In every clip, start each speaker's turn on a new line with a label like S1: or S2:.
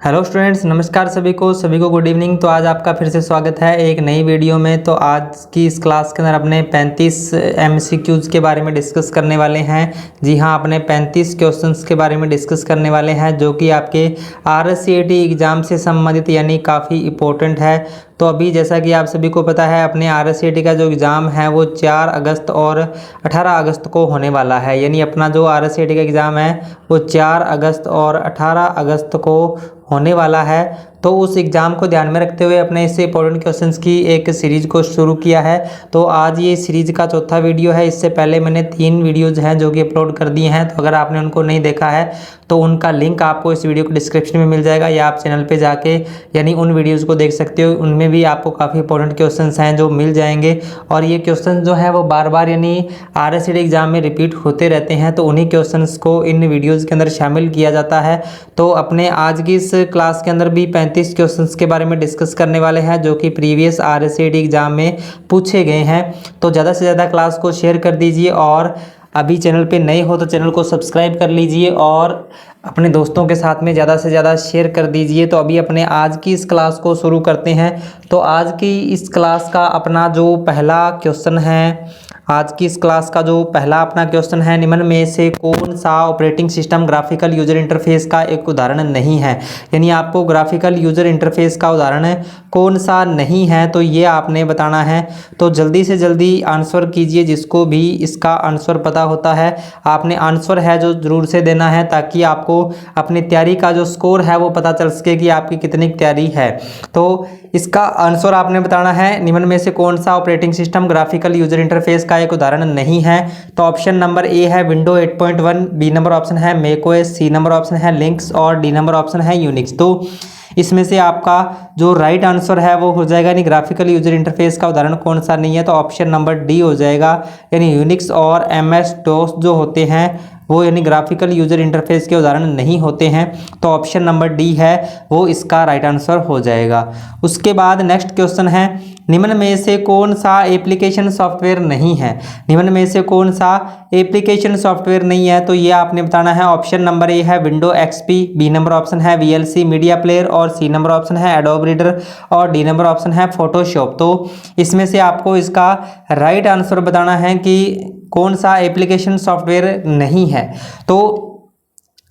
S1: Hello students, नमस्कार सभी को गुड इवनिंग। तो आज आपका फिर से स्वागत है एक नई वीडियो में। तो आज की इस क्लास के अंदर अपने 35 एमसीक्यूज़ के बारे में डिस्कस करने वाले हैं। जी हाँ, अपने 35 क्वेश्चंस के बारे में डिस्कस करने वाले हैं जो कि आपके आरसीईटी एग्ज़ाम से संबंधित यानी काफ़ी इम्पोर्टेंट है। तो अभी जैसा कि आप सभी को पता है, अपने आरसीईटी का जो एग्ज़ाम है वो 4 अगस्त और 18 अगस्त को होने वाला है। यानी अपना जो आरसीईटी का एग्ज़ाम है वो 4 अगस्त और 18 अगस्त को होने वाला है। तो उस एग्ज़ाम को ध्यान में रखते हुए अपने इससे इंपॉर्टेंट क्वेश्चंस की एक सीरीज़ को शुरू किया है। तो आज ये सीरीज़ का चौथा वीडियो है। इससे पहले मैंने 3 वीडियोज़ हैं जो कि अपलोड कर दिए हैं। तो अगर आपने उनको नहीं देखा है तो उनका लिंक आपको इस वीडियो के डिस्क्रिप्शन में मिल जाएगा, या आप चैनल पे जाके यानी उन वीडियोज़ को देख सकते हो। उनमें भी आपको काफ़ी इंपॉर्टेंट क्वेश्चंस हैं जो मिल जाएंगे, और ये क्वेश्चन जो है वो बार बार यानी आरसीईटी एग्ज़ाम में रिपीट होते रहते हैं। तो उन्हीं क्वेश्चंस को इन वीडियोज़ के अंदर शामिल किया जाता है। तो अपने आज की इस क्लास के अंदर भी 35 क्वेश्चंस के बारे में डिस्कस करने वाले हैं जो कि प्रीवियस आरसीईटी एग्ज़ाम में पूछे गए हैं। तो ज़्यादा से ज़्यादा क्लास को शेयर कर दीजिए, और अभी चैनल पे नए हो तो चैनल को सब्सक्राइब कर लीजिए और अपने दोस्तों के साथ में ज़्यादा से ज़्यादा शेयर कर दीजिए। तो अभी अपने आज की इस क्लास को शुरू करते हैं। तो आज की इस क्लास का अपना जो पहला क्वेश्चन है, आज की इस क्लास का जो पहला अपना क्वेश्चन है, निम्न में से कौन सा operating system graphical user interface का एक उदाहरण नहीं है। यानी आपको ग्राफिकल यूजर इंटरफेस का उदाहरण कौन सा नहीं है, तो ये आपने बताना है। तो जल्दी से जल्दी आंसर कीजिए, जिसको भी इसका आंसर पता होता है आपने आंसर है जो ज़रूर से देना है, ताकि आपको अपनी तैयारी का जो स्कोर है वो पता चल सके कि आपकी कितनी तैयारी है। तो इसका आंसर आपने बताना है, निम्न में से कौन सा operating system graphical user interface का एक उदाहरण नहीं है। तो ऑप्शन नंबर ए है विंडो 8.1, बी नंबर ऑप्शन है मैकओएस, सी नंबर ऑप्शन है लिनक्स और डी नंबर ऑप्शन है यूनिक्स। तो इसमें से आपका जो राइट आंसर है वो हो जाएगा, यानी ग्राफिकल यूजर इंटरफेस का उदाहरण कौन सा नहीं है, तो ऑप्शन नंबर डी हो जाएगा। यानी यूनिक्स और एमएस डॉस जो होते हैं वो यानी ग्राफिकल यूजर इंटरफेस के उदाहरण नहीं होते हैं। तो ऑप्शन नंबर डी है वो इसका राइट आंसर हो जाएगा। उसके बाद नेक्स्ट क्वेश्चन है, निम्न में से कौन सा एप्लीकेशन सॉफ्टवेयर नहीं है। निम्न में से कौन सा एप्लीकेशन सॉफ्टवेयर नहीं है, तो ये आपने बताना है। ऑप्शन नंबर ए है window XP, B number option है वीएलसी मीडिया प्लेयर और सी नंबर ऑप्शन है एडोब रीडर और डी नंबर ऑप्शन है फोटोशॉप। तो इसमें से आपको इसका राइट आंसर बताना है कि कौन सा एप्लीकेशन सॉफ्टवेयर नहीं है। तो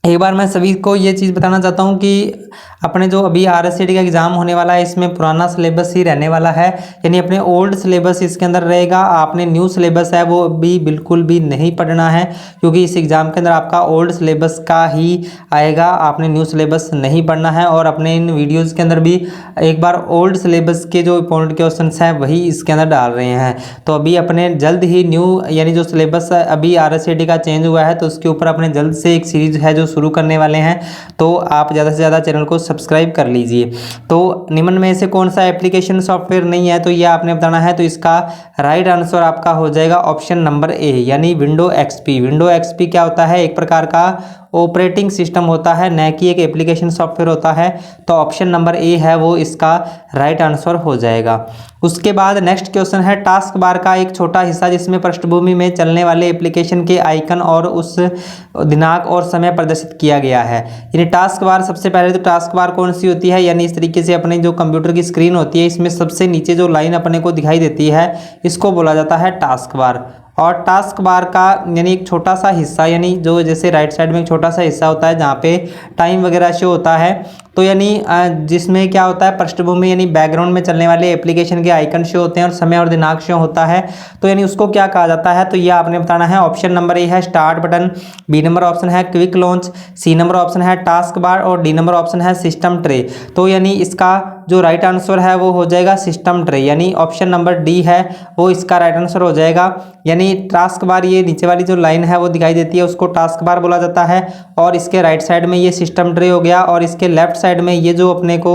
S1: एक बार मैं सभी को ये चीज़ बताना चाहता हूँ कि अपने जो अभी आरसीईटी का एग्ज़ाम होने वाला है इसमें पुराना सिलेबस ही रहने वाला है, यानी अपने ओल्ड सिलेबस इसके अंदर रहेगा। आपने न्यू सिलेबस है वो भी बिल्कुल भी नहीं पढ़ना है, क्योंकि इस एग्ज़ाम के अंदर आपका ओल्ड सिलेबस का ही आएगा। आपने न्यू सिलेबस नहीं पढ़ना है, और अपने इन वीडियोज़ के अंदर भी एक बार ओल्ड सिलेबस के जो इंपॉर्टेंट क्वेश्चन हैं वही इसके अंदर डाल रहे हैं। तो अभी अपने जल्द ही न्यू यानी जो सिलेबस अभी आरसीईटी का चेंज हुआ है तो उसके ऊपर अपने जल्द से एक सीरीज है जो शुरू करने वाले हैं। तो आप ज़्यादा से ज़्यादा चैनल को सब्सक्राइब कर लीजिए। तो निम्न में से कौन सा एप्लीकेशन सॉफ्टवेयर नहीं है, तो ये आपने बताना है। तो इसका राइट आंसर आपका हो जाएगा ऑप्शन नंबर ए, यानी विंडो एक्सपी। विंडो एक्सपी क्या होता है, एक प्रकार का ऑपरेटिंग सिस्टम होता है, न कि एक एप्लीकेशन सॉफ्टवेयर होता है। तो ऑप्शन नंबर ए है वो इसका राइट आंसर हो जाएगा। उसके बाद नेक्स्ट क्वेश्चन है, टास्क बार का एक छोटा हिस्सा जिसमें पृष्ठभूमि में चलने वाले एप्लीकेशन के आइकन और उस दिनांक और समय प्रदर्शित किया गया है। यानी टास्क बार, सबसे पहले तो टास्क बार कौन सी होती है, यानी इस तरीके से अपनी जो कंप्यूटर की स्क्रीन होती है इसमें सबसे नीचे जो लाइन अपने को दिखाई देती है इसको बोला जाता है टास्क बार। और टास्क बार का यानी एक छोटा सा हिस्सा, यानी जो जैसे राइट साइड में एक छोटा सा हिस्सा होता है जहाँ पे टाइम वगैरह शो होता है, तो यानी जिसमें क्या होता है पृष्ठभूमि यानी बैकग्राउंड में चलने वाले एप्लीकेशन के आइकन शो होते हैं और समय और दिनांक शो होता है। तो यानी उसको क्या कहा जाता है, तो ये आपने बताना है। ऑप्शन नंबर ए है start button, B number option है quick launch, C number option है टास्क बार और डी नंबर ऑप्शन है सिस्टम ट्रे। तो यानी इसका जो राइट आंसर है वो हो जाएगा सिस्टम ट्रे, यानी ऑप्शन नंबर डी है वो इसका राइट आंसर हो जाएगा। यानी टास्क बार, ये नीचे वाली जो लाइन है वो दिखाई देती है उसको टास्क बार बोला जाता है, और इसके राइट साइड में ये सिस्टम ट्रे हो गया, और इसके लेफ्ट साइड में ये जो अपने को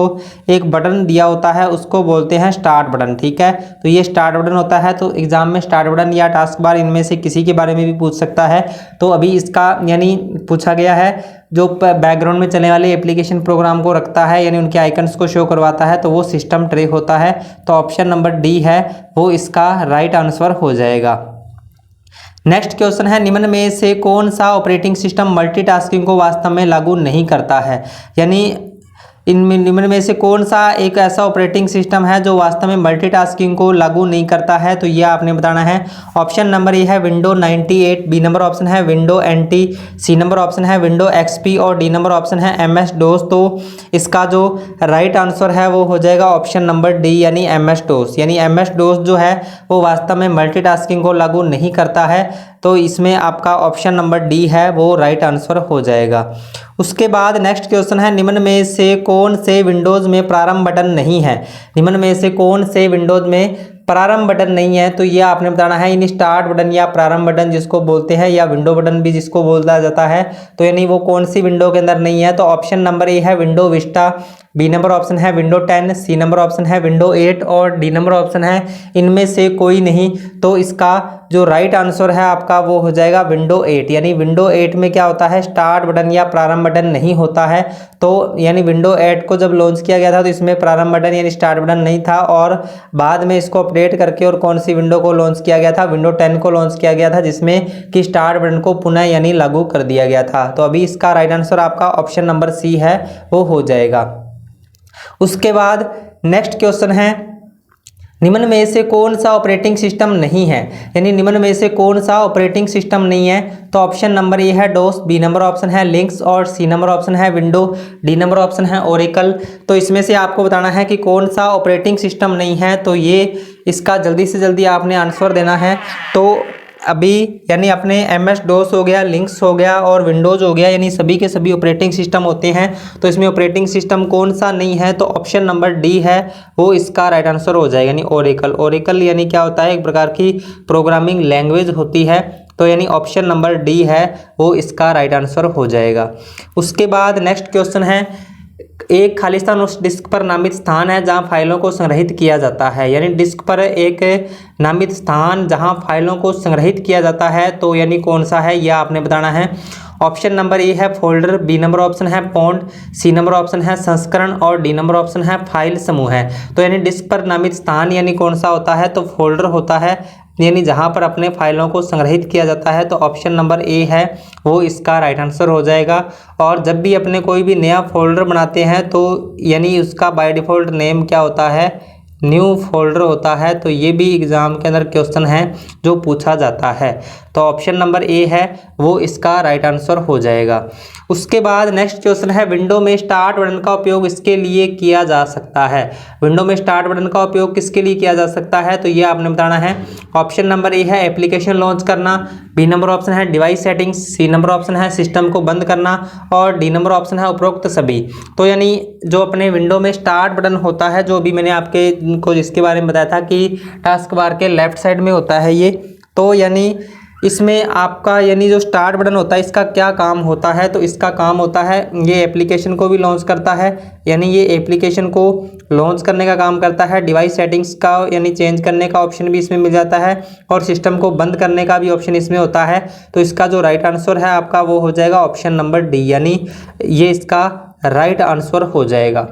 S1: एक बटन दिया होता है उसको बोलते हैं स्टार्ट बटन। ठीक है, तो ये स्टार्ट बटन होता है। तो एग्जाम में स्टार्ट बटन या टास्क बार इनमें से किसी के बारे में भी पूछ सकता है। तो अभी इसका यानी पूछा गया है जो बैकग्राउंड में चलने वाले एप्लीकेशन प्रोग्राम को रखता है यानी उनके आइकन्स को शो करवाता है, तो वो सिस्टम ट्रे होता है। तो ऑप्शन नंबर डी है वो इसका राइट आंसर हो जाएगा। नेक्स्ट क्वेश्चन है, निम्न में से कौन सा ऑपरेटिंग सिस्टम मल्टीटास्किंग को वास्तव में लागू नहीं करता है। यानी इनमें निम्न में से कौन सा एक ऐसा ऑपरेटिंग सिस्टम है जो वास्तव में मल्टीटास्किंग को लागू नहीं करता है? तो ये आपने बताना है। ऑप्शन नंबर ए है विंडो 98, बी नंबर ऑप्शन है window NT, C number option है विंडो XP और डी नंबर ऑप्शन है MS DOS। तो इसका जो राइट आंसर है वो हो जाएगा ऑप्शन नंबर डी यानी MS DOS। यानी MS DOS जो है वो वास्तव में मल्टीटास्किंग को लागू नहीं करता है। तो इसमें आपका ऑप्शन नंबर डी है वो राइट आंसर हो जाएगा। उसके बाद नेक्स्ट क्वेश्चन है, निम्न में से कौन से विंडोज़ में प्रारंभ बटन नहीं है? निम्न में से कौन से विंडोज़ में प्रारंभ बटन नहीं है? तो ये आपने बताना है। इन स्टार्ट बटन या प्रारंभ बटन जिसको बोलते हैं, या विंडो बटन भी जिसको बोला जाता है, तो यानी वो कौन सी विंडो के अंदर नहीं है? तो ऑप्शन नंबर ए है window vista, B number option है विंडो 10, सी नंबर ऑप्शन है विंडो 8 और डी नंबर ऑप्शन है इनमें से कोई नहीं। तो इसका जो राइट आंसर है आपका वो हो जाएगा विंडो 8। यानी विंडो 8 में क्या होता है, स्टार्ट बटन या प्रारंभ बटन नहीं होता है। तो यानी विंडो 8 को जब लॉन्च किया गया था तो इसमें प्रारंभ बटन यानी स्टार्ट बटन नहीं था, और बाद में इसको अपडेट करके और कौन सी विंडो को लॉन्च किया गया था, विंडो 10 को लॉन्च किया गया था, जिसमें कि स्टार्ट बटन को पुनः यानी लागू कर दिया गया था। तो अभी इसका राइट आंसर आपका ऑप्शन नंबर सी है वो हो जाएगा। उसके बाद नेक्स्ट क्वेश्चन है, निम्न में से कौन सा ऑपरेटिंग सिस्टम नहीं है? यानी निम्न में से कौन सा ऑपरेटिंग सिस्टम नहीं है? तो ऑप्शन नंबर ए है डोस, बी नंबर ऑप्शन है लिनक्स और सी नंबर ऑप्शन है विंडो, डी नंबर ऑप्शन है ओरेकल। तो इसमें से आपको बताना है कि कौन सा ऑपरेटिंग सिस्टम नहीं है। तो ये इसका जल्दी से जल्दी आपने आंसर देना है। तो अभी यानी अपने MS DOS हो गया, लिनक्स हो गया और विंडोज़ हो गया, यानी सभी के सभी ऑपरेटिंग सिस्टम होते हैं। तो इसमें ऑपरेटिंग सिस्टम कौन सा नहीं है? तो ऑप्शन नंबर डी है वो इसका राइट आंसर हो जाएगा, यानी ओरेकल। ओरेकल यानी क्या होता है, एक प्रकार की प्रोग्रामिंग लैंग्वेज होती है। तो यानी ऑप्शन नंबर डी है वो इसका राइट आंसर हो जाएगा। उसके बाद नेक्स्ट क्वेश्चन है, एक खालिस्तान उस डिस्क पर नामित स्थान है जहां फाइलों को संग्रहित किया जाता है। यानी डिस्क पर एक नामित स्थान जहां फाइलों को संग्रहित किया जाता है, तो यानी कौन सा है यह आपने बताना है। ऑप्शन नंबर ए है फोल्डर, बी नंबर ऑप्शन है पॉन्ड, सी नंबर ऑप्शन है संस्करण और डी नंबर ऑप्शन है फाइल समूह है। तो यानी डिस्क पर नामित स्थान यानी कौन सा होता है? तो फोल्डर होता है, यानी जहां पर अपने फाइलों को संग्रहित किया जाता है। तो ऑप्शन नंबर ए है वो इसका राइट आंसर हो जाएगा। और जब भी अपने कोई भी नया फोल्डर बनाते हैं तो यानी उसका बाय डिफ़ॉल्ट नेम क्या होता है, न्यू फोल्डर होता है। तो ये भी एग्जाम के अंदर क्वेश्चन है जो पूछा जाता है। तो ऑप्शन नंबर ए है वो इसका राइट आंसर हो जाएगा। उसके बाद नेक्स्ट क्वेश्चन है, विंडो में स्टार्ट बटन का उपयोग इसके लिए किया जा सकता है। विंडो में स्टार्ट बटन का उपयोग किसके लिए किया जा सकता है? तो ये आपने बताना है। ऑप्शन नंबर ए है एप्लीकेशन लॉन्च करना, बी नंबर ऑप्शन है device settings, C number option है सिस्टम को बंद करना और डी नंबर ऑप्शन है उपरोक्त सभी। तो यानी जो अपने विंडो में स्टार्ट बटन होता है, जो अभी मैंने आपके को जिसके बारे में बताया था कि टास्क बार के लेफ्ट साइड में होता है ये, तो यानी इसमें आपका यानी जो स्टार्ट बटन होता है इसका क्या काम होता है? तो इसका काम होता है ये एप्लीकेशन को भी लॉन्च करता है, यानी ये एप्लीकेशन को लॉन्च करने का काम करता है। डिवाइस सेटिंग्स का यानी चेंज करने का ऑप्शन भी इसमें मिल जाता है और सिस्टम को बंद करने का भी ऑप्शन इसमें होता है। तो इसका जो राइट आंसर है आपका वो हो जाएगा ऑप्शन नंबर डी, यानी ये इसका राइट आंसर हो जाएगा।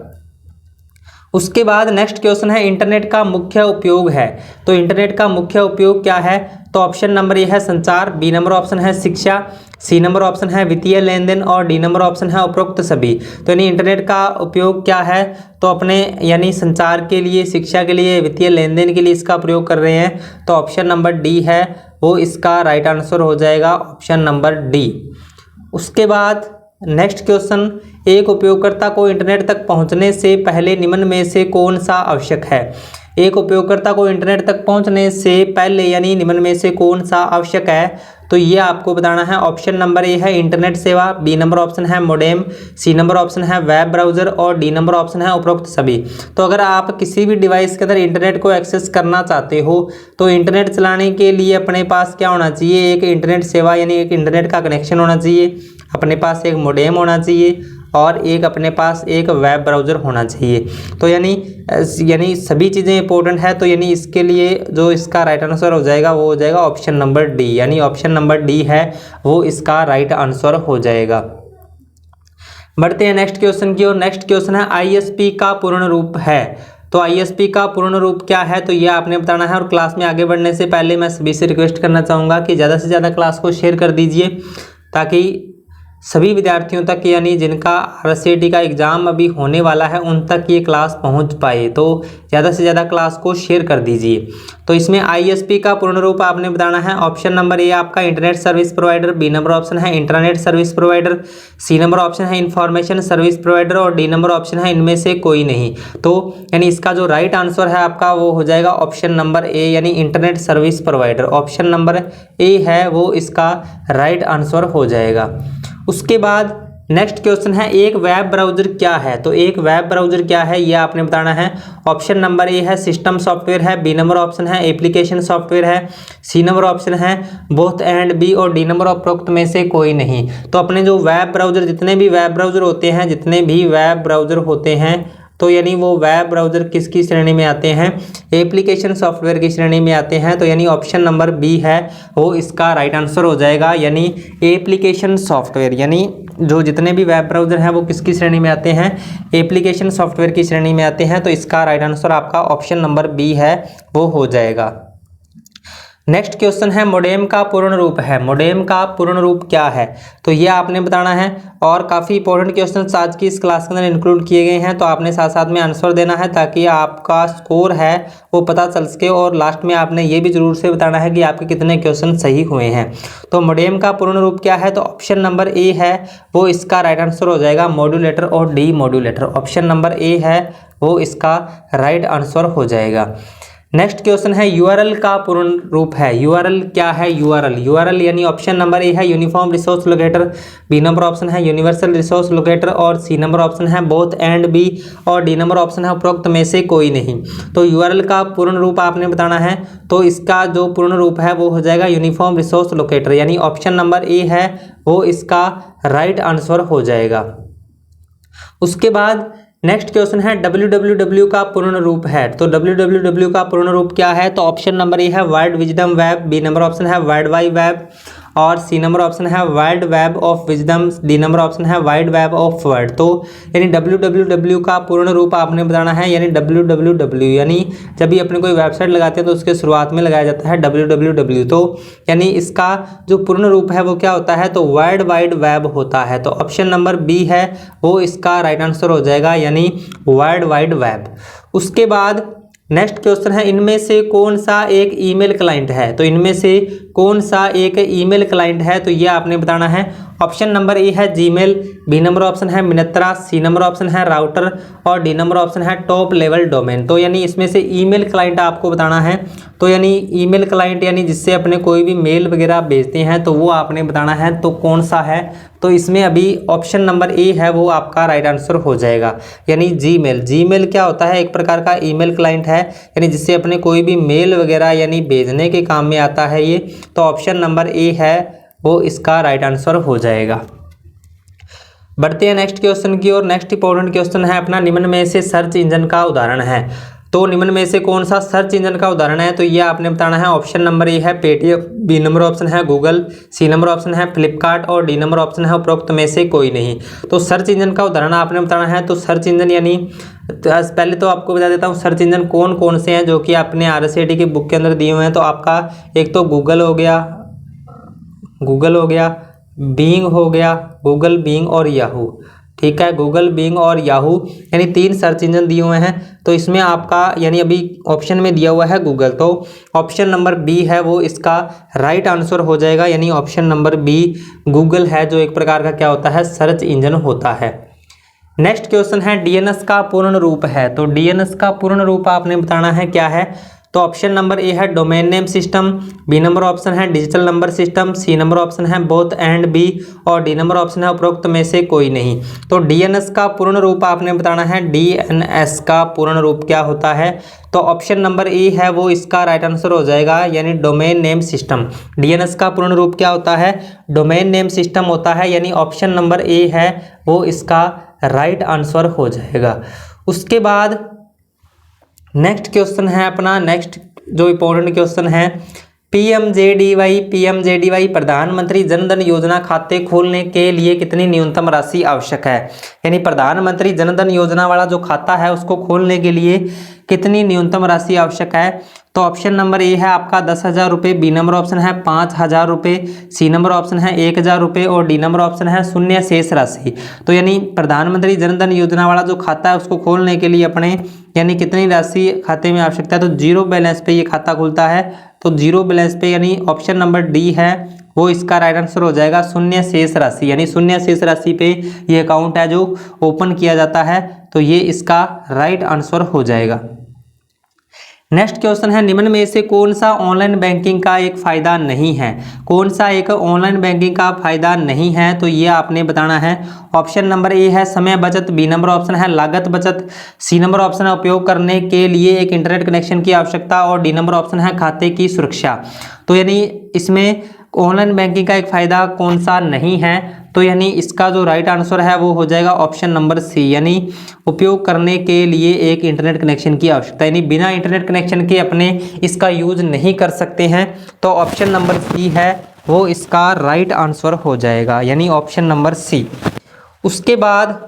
S1: उसके बाद नेक्स्ट क्वेश्चन है, इंटरनेट का मुख्य उपयोग है। तो इंटरनेट का मुख्य उपयोग क्या है? तो ऑप्शन नंबर ए है संचार, बी नंबर ऑप्शन है शिक्षा, सी नंबर ऑप्शन है वित्तीय लेन देन और डी नंबर ऑप्शन है उपरोक्त सभी। तो यानी इंटरनेट का उपयोग क्या है? तो अपने यानी संचार के लिए, शिक्षा के लिए, वित्तीय लेन देन के लिए इसका प्रयोग कर रहे हैं। तो ऑप्शन नंबर डी है वो इसका राइट आंसर हो जाएगा, ऑप्शन नंबर डी। उसके बाद नेक्स्ट क्वेश्चन, एक उपयोगकर्ता को इंटरनेट तक पहुंचने से पहले निम्न में से कौन सा आवश्यक है? एक उपयोगकर्ता को इंटरनेट तक पहुंचने से पहले यानी निम्न में से कौन सा आवश्यक है? तो ये आपको बताना है। ऑप्शन नंबर ए है इंटरनेट सेवा, बी नंबर ऑप्शन है मोडेम, सी नंबर ऑप्शन है वेब ब्राउज़र और डी नंबर ऑप्शन है उपरोक्त सभी। तो अगर आप किसी भी डिवाइस के अंदर इंटरनेट को एक्सेस करना चाहते हो तो इंटरनेट चलाने के लिए अपने पास क्या होना चाहिए? एक इंटरनेट सेवा यानी एक इंटरनेट का कनेक्शन होना चाहिए, अपने पास एक मोडेम होना चाहिए और एक अपने पास एक वेब ब्राउज़र होना चाहिए। तो यानी सभी चीज़ें इंपॉर्टेंट है। तो यानी इसके लिए जो इसका राइट आंसर हो जाएगा वो हो जाएगा ऑप्शन नंबर डी, यानी ऑप्शन नंबर डी है वो इसका राइट आंसर हो जाएगा। बढ़ते हैं नेक्स्ट क्वेश्चन की ओर। नेक्स्ट क्वेश्चन है, ISP का पूर्ण रूप है। तो ISP का पूर्ण रूप क्या है? तो ये आपने बताना है। और क्लास में आगे बढ़ने से पहले मैं सभी से रिक्वेस्ट करना चाहूँगा कि ज़्यादा से ज़्यादा क्लास को शेयर कर दीजिए ताकि सभी विद्यार्थियों तक, यानी जिनका RCT का एग्ज़ाम अभी होने वाला है उन तक ये क्लास पहुंच पाए। तो ज़्यादा से ज़्यादा क्लास को शेयर कर दीजिए। तो इसमें ISP का पूर्ण रूप आपने बताना है। ऑप्शन नंबर ए आपका internet service provider, B number option है internet service provider, C number option है इंफॉर्मेशन सर्विस प्रोवाइडर और डी नंबर ऑप्शन है इनमें से कोई नहीं। तो यानी इसका जो राइट आंसर है आपका वो हो जाएगा ऑप्शन नंबर ए, यानी internet service provider. Option number A है वो इसका राइट आंसर हो जाएगा। उसके बाद नेक्स्ट क्वेश्चन है एक वेब ब्राउज़र क्या है। तो एक वेब ब्राउज़र क्या है ये आपने बताना है। ऑप्शन नंबर ए है सिस्टम सॉफ्टवेयर है, बी नंबर ऑप्शन है एप्लीकेशन सॉफ्टवेयर है, सी नंबर ऑप्शन है बोथ एंड बी और डी नंबर उपरोक्त में से कोई नहीं। तो अपने जो वेब ब्राउज़र, जितने भी वेब ब्राउज़र होते हैं तो यानी वो वेब ब्राउज़र किसकी श्रेणी में आते हैं, एप्लीकेशन सॉफ्टवेयर की श्रेणी में आते हैं। तो यानी ऑप्शन नंबर बी है वो इसका राइट आंसर हो जाएगा, यानी एप्लीकेशन सॉफ्टवेयर। यानी जो जितने भी वेब ब्राउज़र हैं वो किसकी श्रेणी में आते हैं, एप्लीकेशन सॉफ्टवेयर की श्रेणी में आते हैं। तो इसका राइट आंसर आपका ऑप्शन नंबर बी है वो हो जाएगा। नेक्स्ट क्वेश्चन है मोडेम का पूर्ण रूप है। मोडेम का पूर्ण रूप क्या है तो ये आपने बताना है। और काफ़ी इंपॉर्टेंट क्वेश्चंस आज की इस क्लास के अंदर इंक्लूड किए गए हैं, तो आपने साथ साथ में आंसर देना है ताकि आपका स्कोर है वो पता चल सके। और लास्ट में आपने ये भी जरूर से बताना है कि आपके कितने क्वेश्चन सही हुए हैं। तो मोडेम का पूर्ण रूप क्या है तो ऑप्शन नंबर ए है वो इसका राइट आंसर हो जाएगा, मॉड्यूलेटर और D modulator. Option number A है वो इसका राइट आंसर हो जाएगा। नेक्स्ट क्वेश्चन है यूआरएल का पूर्ण रूप है। यूआरएल क्या है, यूआरएल यानी ऑप्शन नंबर ए है uniform resource locator, B number option है यूनिवर्सल रिसोर्स लोकेटर और सी नंबर ऑप्शन है बोथ एंड बी और डी नंबर ऑप्शन है उपरोक्त में से कोई नहीं। तो यूआरएल का पूर्ण रूप आपने बताना है। तो इसका जो पूर्ण रूप है वो हो जाएगा यूनिफॉर्म रिसोर्स लोकेटर, यानी ऑप्शन नंबर ए है वो इसका राइट आंसर हो जाएगा। उसके बाद नेक्स्ट क्वेश्चन है www का पूर्ण रूप है। तो www का पूर्ण रूप क्या है तो ऑप्शन नंबर ए है world wisdom web, B number option है वर्ल्ड वाइड वेब और सी नंबर ऑप्शन है world web of wisdom, D number option है वाइड वेब ऑफ वर्ल्ड। तो यानी www का पूर्ण रूप आपने बताना है, यानी www यानी जब भी अपने कोई वेबसाइट लगाते हैं तो उसके शुरुआत में लगाया जाता है www। तो यानी इसका जो पूर्ण रूप है वो क्या होता है तो वर्ल्ड वाइड वेब होता है। तो ऑप्शन नंबर बी है वो इसका राइट आंसर हो जाएगा, यानी वर्ल्ड वाइड वेब। उसके बाद नेक्स्ट क्वेश्चन है इनमें से कौन सा एक ईमेल क्लाइंट है। तो इनमें से कौन सा एक ईमेल क्लाइंट है तो ये आपने बताना है। ऑप्शन नंबर ए है जीमेल, बी नंबर ऑप्शन है मिनत्रा, सी नंबर ऑप्शन है राउटर और डी नंबर ऑप्शन है टॉप लेवल डोमेन। तो यानी इसमें से ईमेल क्लाइंट आपको बताना है। तो यानी ईमेल क्लाइंट यानी जिससे अपने कोई भी मेल वगैरह भेजते हैं तो वो आपने बताना है तो कौन सा है। तो इसमें अभी ऑप्शन नंबर ए है वो आपका राइट आंसर हो जाएगा, यानी जीमेल। जीमेल क्या होता है, एक प्रकार का ईमेल क्लाइंट है, यानी जिससे अपने कोई भी मेल वगैरह यानी भेजने के काम में आता है ये। तो ऑप्शन नंबर ए है वो इसका राइट आंसर हो जाएगा। बढ़ते हैं नेक्स्ट क्वेश्चन की ओर। नेक्स्ट इंपॉर्टेंट क्वेश्चन है अपना निम्न में से सर्च इंजन का उदाहरण है। तो निम्न में से कौन सा सर्च इंजन का उदाहरण है तो ये आपने बताना है। ऑप्शन नंबर ए है पेटीएम, बी नंबर ऑप्शन है गूगल, सी नंबर ऑप्शन है फ्लिपकार्ट और डी नंबर ऑप्शन है उपरोक्त में से कोई नहीं। तो सर्च इंजन का उदाहरण आपने बताना है। तो सर्च इंजन यानी पहले तो आपको बता देता हूँ सर्च इंजन कौन कौन से हैं जो कि आपने RCT की बुक के अंदर दिए हुए हैं। तो आपका एक तो गूगल हो गया, बिंग हो गया, गूगल बिंग और याहू। ठीक है, गूगल बिंग और याहू यानी 3 सर्च इंजन दिए हुए हैं। तो इसमें आपका यानी अभी ऑप्शन में दिया हुआ है गूगल, तो ऑप्शन नंबर बी है वो इसका राइट आंसर हो जाएगा, यानी ऑप्शन नंबर बी गूगल है जो एक प्रकार का क्या होता है सर्च इंजन होता है। नेक्स्ट क्वेश्चन है DNS का पूर्ण रूप है। तो DNS का पूर्ण रूप आपने बताना है क्या है। तो ऑप्शन नंबर ए है domain name system, B number option है digital number system, C number option है बोथ एंड बी और डी नंबर ऑप्शन है उपरोक्त में से कोई नहीं। तो DNS का पूर्ण रूप आपने बताना है। DNS का पूर्ण रूप क्या होता है तो ऑप्शन नंबर ए है वो इसका राइट आंसर हो जाएगा, यानी डोमेन नेम सिस्टम। DNS का पूर्ण रूप क्या होता है, डोमेन नेम सिस्टम होता है, यानी ऑप्शन नंबर ए है वो इसका राइट आंसर हो जाएगा। उसके बाद नेक्स्ट क्वेश्चन है अपना, नेक्स्ट जो इम्पोर्टेंट क्वेश्चन है पीएमजेडीवाई प्रधानमंत्री जन धन योजना खाते खोलने के लिए कितनी न्यूनतम राशि आवश्यक है। यानी प्रधानमंत्री जन धन योजना वाला जो खाता है उसको खोलने के लिए कितनी न्यूनतम राशि आवश्यक है। तो ऑप्शन नंबर ए है आपका 10,000 रुपये, बी नंबर ऑप्शन है 5,000 रुपये, सी नंबर ऑप्शन है 1,000 रुपये और डी नंबर ऑप्शन है शून्य शेष राशि। तो यानी प्रधानमंत्री जन धन योजना वाला जो खाता है उसको खोलने के लिए अपने यानी कितनी राशि खाते में आवश्यकता है। तो जीरो बैलेंस पे ये खाता खुलता है, तो जीरो बैलेंस पे यानी ऑप्शन नंबर डी है वो इसका राइट आंसर हो जाएगा, शून्य शेष राशि। यानी शून्य शेष राशि पे ये अकाउंट है जो ओपन किया जाता है, तो ये इसका राइट आंसर हो जाएगा। नेक्स्ट क्वेश्चन है, निम्न में से कौन सा ऑनलाइन बैंकिंग का एक फायदा नहीं है। कौन सा एक ऑनलाइन बैंकिंग का फायदा नहीं है, तो ये आपने बताना है। ऑप्शन नंबर ए है समय बचत, बी नंबर ऑप्शन है लागत बचत, सी नंबर ऑप्शन है उपयोग करने के लिए एक इंटरनेट कनेक्शन की आवश्यकता और डी नंबर ऑप्शन है खाते की सुरक्षा। तो यानी इसमें ऑनलाइन बैंकिंग का एक फायदा कौन सा नहीं है, तो यानी इसका जो राइट आंसर है वो हो जाएगा ऑप्शन नंबर सी, यानी उपयोग करने के लिए एक इंटरनेट कनेक्शन की आवश्यकता। यानी बिना इंटरनेट कनेक्शन के अपने इसका यूज नहीं कर सकते हैं, तो ऑप्शन नंबर सी है वो इसका राइट आंसर हो जाएगा, यानी ऑप्शन नंबर सी। उसके बाद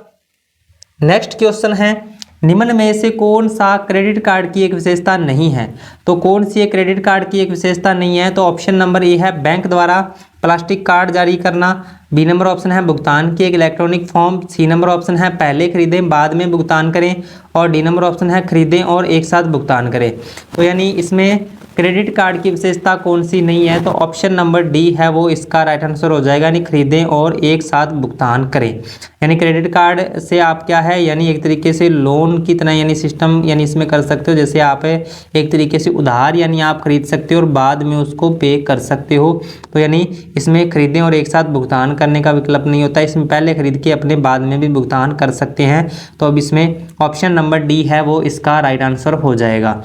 S1: नेक्स्ट क्वेश्चन है, निम्न में से कौन सा क्रेडिट कार्ड की एक विशेषता नहीं है। तो कौन सी एक क्रेडिट कार्ड की एक विशेषता नहीं है, तो ऑप्शन नंबर ए है बैंक द्वारा प्लास्टिक कार्ड जारी करना, बी नंबर ऑप्शन है भुगतान की एक electronic form, C number option है पहले खरीदें बाद में भुगतान करें और डी नंबर ऑप्शन है खरीदें और एक साथ भुगतान करें। तो यानी इसमें क्रेडिट कार्ड की विशेषता कौन सी नहीं है, तो ऑप्शन नंबर डी है वो इसका राइट आंसर हो जाएगा, यानी खरीदें और एक साथ भुगतान करें। यानी क्रेडिट कार्ड से आप क्या है यानी एक तरीके से लोन की तरह यानी सिस्टम यानी इसमें कर सकते हो, जैसे आप एक तरीके से उधार यानी आप खरीद सकते हो और बाद में उसको पे कर सकते हो। तो यानी इसमें खरीदें और एक साथ भुगतान करने का विकल्प नहीं होता, इसमें पहले खरीद के अपने बाद में भी भुगतान कर सकते हैं। तो अब इसमें ऑप्शन नंबर डी है वो इसका राइट आंसर हो जाएगा।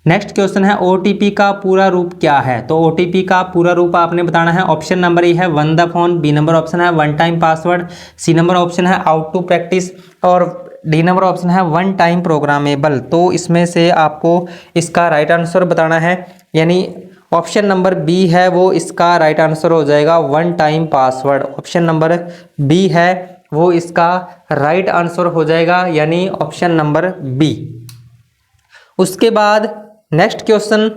S1: नेक्स्ट क्वेश्चन है, ओटीपी का पूरा रूप क्या है। तो ओटीपी का पूरा रूप आपने बताना है। ऑप्शन नंबर ए है one the phone, B number option है one time password, C number option है आउट टू प्रैक्टिस और डी नंबर ऑप्शन है वन टाइम प्रोग्रामेबल। तो इसमें से आपको इसका राइट आंसर बताना है, यानी ऑप्शन नंबर बी है वो इसका राइट आंसर हो जाएगा, one time password. Option number B है वो इसका राइट आंसर हो जाएगा, यानी ऑप्शन नंबर बी। उसके बाद नेक्स्ट क्वेश्चन,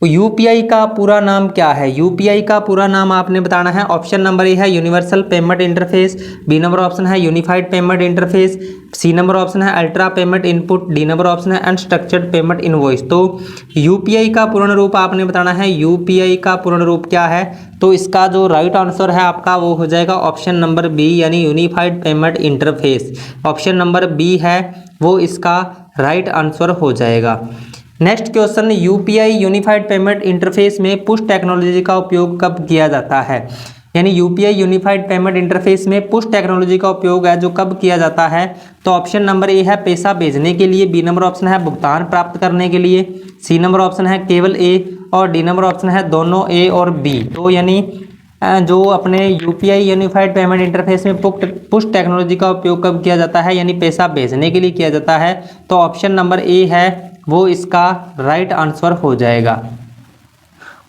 S1: यूपीआई का पूरा नाम क्या है। यूपीआई का पूरा नाम आपने बताना है। ऑप्शन नंबर ए है universal payment interface, B number option है unified payment interface, C number option है ultra payment input, D number option है अनस्ट्रक्चर्ड पेमेंट इनवॉइस। तो यूपीआई का पूर्ण रूप आपने बताना है। यूपीआई का पूर्ण रूप क्या है, तो इसका जो राइट आंसर है आपका वो हो जाएगा ऑप्शन नंबर बी, यानी unified payment interface. Option number B है वो इसका राइट आंसर हो जाएगा। Next question, UPI unified payment interface में पुश टेक्नोलॉजी का उपयोग कब किया जाता है। यानी यूपीआई यूनिफाइड पेमेंट इंटरफेस में पुश टेक्नोलॉजी का उपयोग है जो कब किया जाता है, तो ऑप्शन नंबर ए है पैसा भेजने के लिए, बी नंबर ऑप्शन है भुगतान प्राप्त करने के लिए, सी नंबर ऑप्शन है केवल ए और डी नंबर ऑप्शन है दोनों ए और बी। तो यानी जो अपने यूपीआई यूनिफाइड पेमेंट इंटरफेस में पुश टेक्नोलॉजी का उपयोग कब किया जाता है, यानी पैसा भेजने के लिए किया जाता है, तो ऑप्शन नंबर ए है वो इसका राइट आंसर हो जाएगा।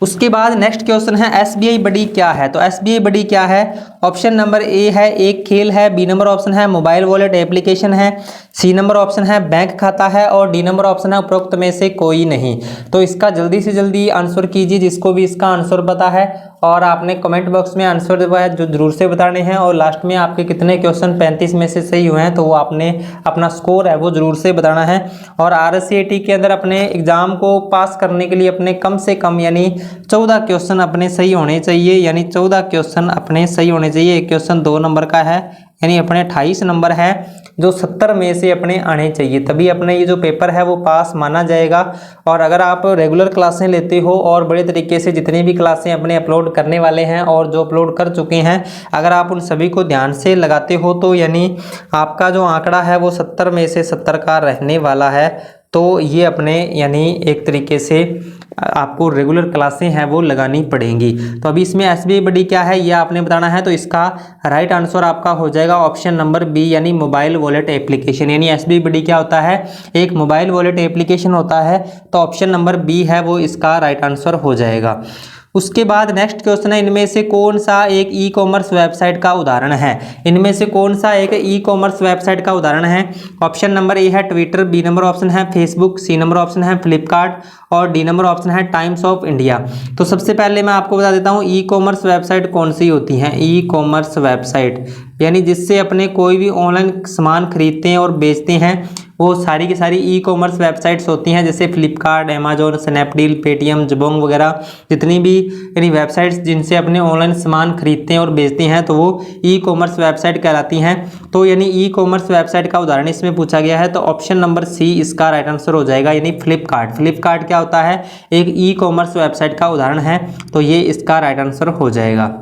S1: उसके बाद नेक्स्ट क्वेश्चन है, एसबीआई बडी क्या है। तो एसबीआई बडी क्या है, ऑप्शन नंबर ए है एक खेल है, बी नंबर ऑप्शन है मोबाइल वॉलेट एप्लीकेशन है, सी नंबर ऑप्शन है बैंक खाता है और डी नंबर ऑप्शन है उपरोक्त में से कोई नहीं। तो इसका जल्दी से जल्दी आंसर कीजिए जिसको भी इसका आंसर पता है, और आपने कमेंट बॉक्स में आंसर जो जरूर से बताने हैं, और लास्ट में आपके कितने क्वेश्चन 35 में से सही हुए हैं तो वो आपने अपना स्कोर है वो जरूर से बताना है। और RSCAT के अंदर अपने एग्जाम को पास करने के लिए अपने कम से कम यानी 14 क्वेश्चन अपने सही होने चाहिए, यानी 14 क्वेश्चन अपने सही होने चाहिए। एक क्वेश्चन 2 नंबर का है, यानी अपने 28 नंबर है जो 70 में से अपने आने चाहिए, तभी अपने ये जो पेपर है वो पास माना जाएगा। और अगर आप रेगुलर क्लासें लेते हो और बड़े तरीके से जितनी भी क्लासें अपने अपलोड करने वाले हैं और जो अपलोड कर चुके हैं, अगर आप उन सभी को ध्यान से लगाते हो तो यानी आपका जो आंकड़ा है वो 70 में से 70 का रहने वाला है। तो ये अपने यानी एक तरीके से आपको रेगुलर क्लासें हैं वो लगानी पड़ेंगी। तो अभी इसमें एसबीआई बडी क्या है ये आपने बताना है, तो इसका राइट आंसर आपका हो जाएगा ऑप्शन नंबर बी, यानी मोबाइल वॉलेट एप्लीकेशन। यानी एसबीआई बडी क्या होता है, एक मोबाइल वॉलेट एप्लीकेशन होता है। तो ऑप्शन नंबर बी है वो इसका राइट आंसर हो जाएगा। उसके बाद नेक्स्ट क्वेश्चन है, इनमें से कौन सा एक ई कॉमर्स वेबसाइट का उदाहरण है? इनमें से कौन सा एक ई कॉमर्स वेबसाइट का उदाहरण है? ऑप्शन नंबर ए है ट्विटर, बी नंबर ऑप्शन है फेसबुक, सी नंबर ऑप्शन है फ्लिपकार्ट और डी नंबर ऑप्शन है टाइम्स ऑफ इंडिया। तो सबसे पहले मैं आपको बता देता हूँ ई कॉमर्स वेबसाइट कौन सी होती हैं। ई कॉमर्स वेबसाइट यानी जिससे अपने कोई भी ऑनलाइन सामान खरीदते हैं और बेचते हैं, वो सारी की सारी ई कॉमर्स वेबसाइट्स होती हैं, जैसे Flipkart, Amazon, Snapdeal, Paytm, Jabong वगैरह जितनी भी यानी वेबसाइट्स जिनसे अपने ऑनलाइन सामान खरीदते हैं और बेचते हैं, तो वो ई कॉमर्स वेबसाइट कहलाती हैं। तो यानी ई कॉमर्स वेबसाइट का उदाहरण इसमें पूछा गया है, तो ऑप्शन नंबर सी इसका राइट आंसर हो जाएगा, यानी फ्लिपकार्ट। फ्लिपकार्ट क्या होता है? एक ई कॉमर्स वेबसाइट का उदाहरण है, तो ये इसका राइट आंसर हो जाएगा।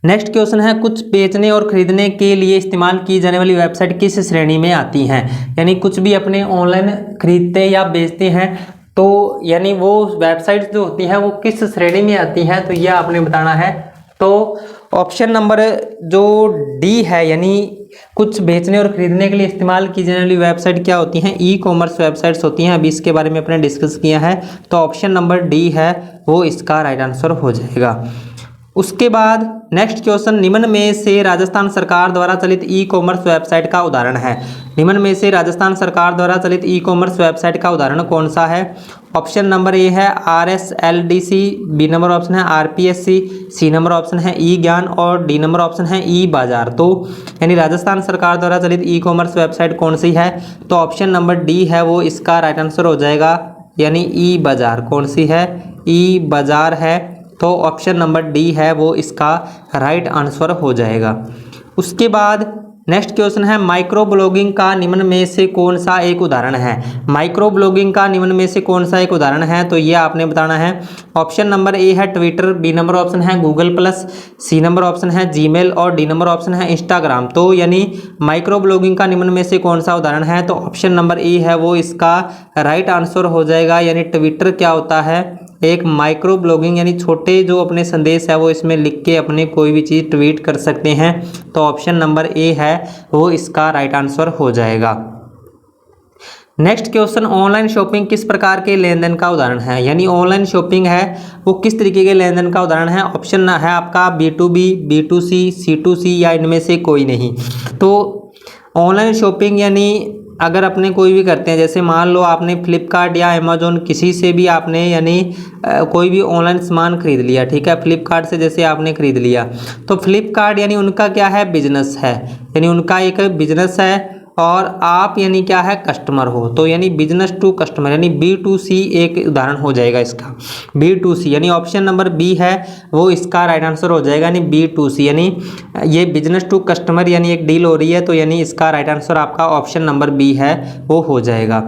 S1: नेक्स्ट क्वेश्चन है, कुछ बेचने और खरीदने के लिए इस्तेमाल की जाने वाली वेबसाइट किस श्रेणी में आती हैं? यानी कुछ भी अपने ऑनलाइन खरीदते या बेचते हैं, तो यानी वो वेबसाइट्स जो होती हैं वो किस श्रेणी में आती हैं, तो यह आपने बताना है। तो ऑप्शन नंबर जो डी है, यानी कुछ बेचने और खरीदने के लिए इस्तेमाल की जाने वाली वेबसाइट क्या होती हैं? ई कॉमर्स वेबसाइट्स होती हैं। अभी इसके बारे में अपने डिस्कस किया है, तो ऑप्शन नंबर डी है वो इसका राइट आंसर हो जाएगा। उसके बाद नेक्स्ट क्वेश्चन, निम्न में से राजस्थान सरकार द्वारा चलित ई कॉमर्स वेबसाइट का उदाहरण है? निम्न में से राजस्थान सरकार द्वारा चलित ई कॉमर्स वेबसाइट का उदाहरण कौन सा है? ऑप्शन नंबर ए है RSLDC, बी नंबर ऑप्शन है RPSC, सी नंबर ऑप्शन है ई ज्ञान और डी नंबर ऑप्शन है ई बाजार। तो यानी राजस्थान सरकार द्वारा चलित ई कॉमर्स वेबसाइट कौन सी है? तो ऑप्शन नंबर डी है वो इसका राइट आंसर हो जाएगा, यानी ई बाजार। कौन सी है? ई बाजार है, तो ऑप्शन नंबर डी है वो इसका राइट आंसर हो जाएगा। उसके बाद नेक्स्ट क्वेश्चन है, माइक्रो ब्लॉगिंग का निम्न में से कौन सा एक उदाहरण है? माइक्रो ब्लॉगिंग का निम्न में से कौन सा एक उदाहरण है, तो ये आपने बताना है। ऑप्शन नंबर ए है ट्विटर, बी नंबर ऑप्शन है Google plus, C number option है जीमेल और डी नंबर ऑप्शन है इंस्टाग्राम। तो यानी माइक्रो ब्लॉगिंग का निम्न में से कौन सा उदाहरण है, तो ऑप्शन नंबर ए है वो इसका राइट आंसर हो जाएगा। यानी ट्विटर क्या होता है? एक माइक्रो ब्लॉगिंग, यानी छोटे जो अपने संदेश है वो इसमें लिख के अपने कोई भी चीज़ ट्वीट कर सकते हैं। तो ऑप्शन नंबर ए है वो इसका राइट आंसर हो जाएगा। नेक्स्ट क्वेश्चन, ऑनलाइन शॉपिंग किस प्रकार के लेन देन का उदाहरण है? यानी ऑनलाइन शॉपिंग है वो किस तरीके के लेन देन का उदाहरण है? ऑप्शन है आपका B2B, B2C, C2C या इनमें से कोई नहीं। तो ऑनलाइन शॉपिंग यानी अगर अपने कोई भी करते हैं, जैसे मान लो आपने फ्लिपकार्ट या अमेजोन किसी से भी आपने यानी कोई भी ऑनलाइन सामान खरीद लिया, ठीक है, फ्लिपकार्ट से जैसे आपने खरीद लिया, तो फ्लिपकार्ट यानी उनका क्या है? बिजनेस है, यानी उनका एक बिजनेस है और आप यानी क्या है? कस्टमर हो। तो यानी बिजनेस टू कस्टमर यानी B2C एक उदाहरण हो जाएगा इसका। B2C यानी ऑप्शन नंबर बी है वो इसका राइट आंसर हो जाएगा, यानी B2C यानी ये बिजनेस टू कस्टमर यानी एक डील हो रही है, तो यानी इसका राइट आंसर आपका ऑप्शन नंबर बी है वो हो जाएगा।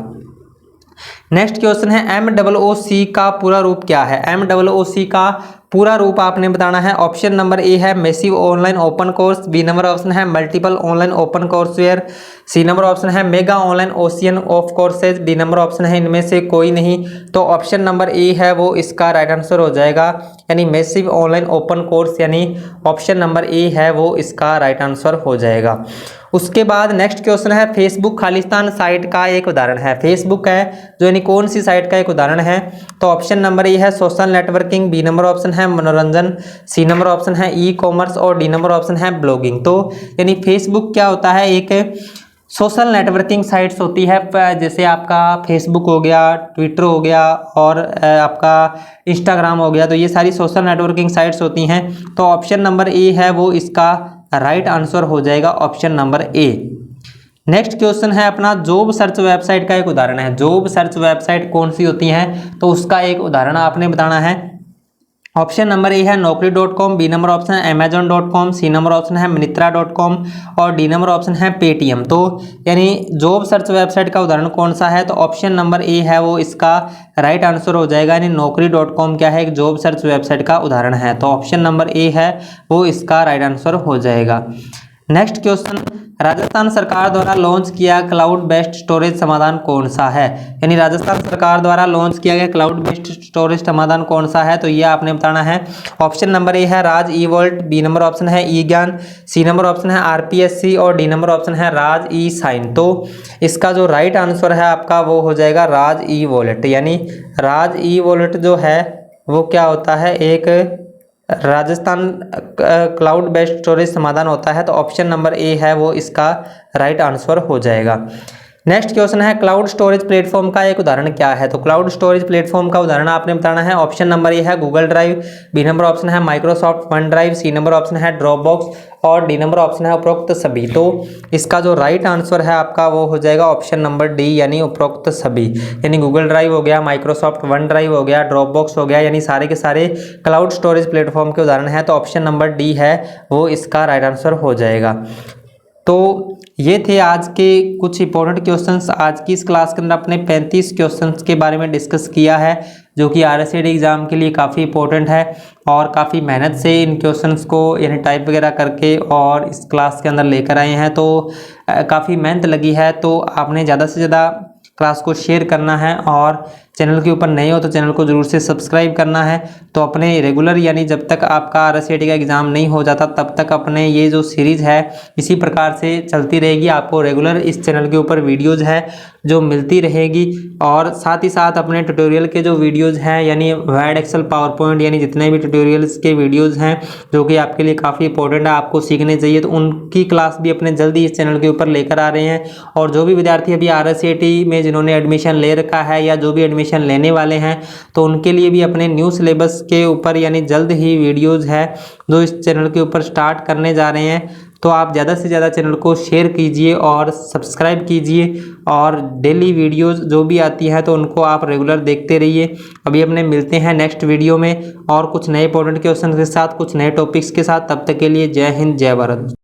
S1: नेक्स्ट क्वेश्चन है, MOOC का पूरा रूप क्या है? MOOC का पूरा रूप आपने बताना है। ऑप्शन नंबर ए है massive online open course, B number option है multiple online open courseware, C number option है mega online ocean of courses, D number option है इनमें से कोई नहीं। तो ऑप्शन नंबर ए है वो इसका राइट आंसर हो जाएगा, यानी मैसिव ऑनलाइन ओपन कोर्स, यानी ऑप्शन नंबर ए है वो इसका राइट आंसर हो जाएगा। उसके बाद नेक्स्ट क्वेश्चन है, फेसबुक खालिस्तान साइट का एक उदाहरण है। फेसबुक है जो यानी कौन सी साइट का एक उदाहरण है? तो ऑप्शन नंबर ए है social networking, B number option है मनोरंजन, सी नंबर ऑप्शन है ई कॉमर्स और डी नंबर ऑप्शन है ब्लॉगिंग। तो यानी फेसबुक क्या होता है? एक सोशल नेटवर्किंग साइट्स होती है, जैसे आपका फेसबुक हो गया, ट्विटर हो गया और आपका इंस्टाग्राम हो गया, तो ये सारी सोशल नेटवर्किंग साइट्स होती हैं। तो ऑप्शन नंबर ए है वो इसका राइट आंसर हो जाएगा, ऑप्शन नंबर ए। नेक्स्ट क्वेश्चन है अपना, जॉब सर्च वेबसाइट का एक उदाहरण है। जॉब सर्च वेबसाइट कौन सी होती है? तो उसका एक उदाहरण आपने बताना है। ऑप्शन नंबर ए है naukri.com, बी नंबर ऑप्शन है amazon.com, सी नंबर ऑप्शन है myntra.com और डी नंबर ऑप्शन है पेटीएम। तो यानी जॉब सर्च वेबसाइट का उदाहरण कौन सा है? तो ऑप्शन नंबर ए है वो इसका राइट आंसर हो जाएगा, यानी naukri.com क्या है? एक जॉब सर्च वेबसाइट का उदाहरण है। तो ऑप्शन नंबर ए है वो इसका राइट आंसर हो जाएगा। नेक्स्ट क्वेश्चन, राजस्थान सरकार द्वारा लॉन्च किया क्लाउड बेस्ड स्टोरेज समाधान कौन सा है? यानी राजस्थान सरकार द्वारा लॉन्च किया गया क्लाउड बेस्ड स्टोरेज समाधान कौन सा है? तो ये आपने बताना है। ऑप्शन नंबर ए है राज ई वॉल्ट, बी नंबर ऑप्शन है ई ज्ञान, सी नंबर ऑप्शन है RPSC और डी नंबर ऑप्शन है राज ई साइन। तो इसका जो राइट आंसर है आपका वो हो जाएगा राज ई वॉलेट, यानी राज ई वॉलेट जो है वो क्या होता है, एक राजस्थान क्लाउड बेस्ड स्टोरेज समाधान होता है। तो ऑप्शन नंबर ए है वो इसका राइट आंसर हो जाएगा। नेक्स्ट क्वेश्चन है, क्लाउड स्टोरेज प्लेटफॉर्म का एक उदाहरण क्या है। तो क्लाउड स्टोरेज प्लेटफॉर्म का उदाहरण आपने बताना है। ऑप्शन नंबर ए है Google drive, B number option है Microsoft one drive, C number option है ड्रॉपबॉक्स और डी नंबर ऑप्शन है उपरोक्त सभी। तो इसका जो राइट आंसर है आपका वो हो जाएगा ऑप्शन नंबर डी यानी उपरोक्त सभी। यानी गूगल ड्राइव हो गया, माइक्रोसॉफ्ट वन ड्राइव हो गया, ड्रॉपबॉक्स हो गया, यानी सारे के सारे क्लाउड स्टोरेज प्लेटफॉर्म के उदाहरण है। तो ऑप्शन नंबर डी है वो इसका राइट आंसर हो जाएगा। तो ये थे आज के कुछ इंपॉर्टेंट क्वेश्चंस। आज की इस क्लास के अंदर अपने 35 क्वेश्चंस के बारे में डिस्कस किया है, जो कि RSET एग्ज़ाम के लिए काफ़ी इंपॉर्टेंट है और काफ़ी मेहनत से इन क्वेश्चंस को यानी टाइप वगैरह करके और इस क्लास के अंदर लेकर आए हैं। तो काफ़ी मेहनत लगी है। तो आपने ज़्यादा से ज़्यादा क्लास को शेयर करना है और चैनल के ऊपर नए हो तो चैनल को ज़रूर से सब्सक्राइब करना है। तो अपने रेगुलर यानी जब तक आपका RSET का एग्ज़ाम नहीं हो जाता तब तक अपने ये जो सीरीज़ है इसी प्रकार से चलती रहेगी। आपको रेगुलर इस चैनल के ऊपर वीडियोज़ है जो मिलती रहेगी और साथ ही साथ अपने ट्यूटोरियल के जो वीडियोज़ हैं यानी वर्ड, एक्सेल, पावर पॉइंट यानी जितने भी ट्यूटोरियल्स के वीडियोज़ हैं जो कि आपके लिए काफ़ी इंपॉर्टेंट है, आपको सीखने चाहिए, तो उनकी क्लास भी अपने जल्दी इस चैनल के ऊपर लेकर आ रहे हैं। और जो भी विद्यार्थी अभी RSET में जिन्होंने एडमिशन ले रखा है या जो भी एडमिशन लेने वाले हैं तो उनके लिए भी अपने न्यू सिलेबस के ऊपर यानी जल्द ही वीडियोज़ है जो इस चैनल के ऊपर स्टार्ट करने जा रहे हैं। तो आप ज़्यादा से ज़्यादा चैनल को शेयर कीजिए और सब्सक्राइब कीजिए और डेली वीडियोस जो भी आती हैं तो उनको आप रेगुलर देखते रहिए। अभी अपने मिलते हैं नेक्स्ट वीडियो में और कुछ नए इंपॉर्टेंट क्वेश्चन के साथ, कुछ नए टॉपिक्स के साथ। तब तक के लिए जय हिंद, जय भारत।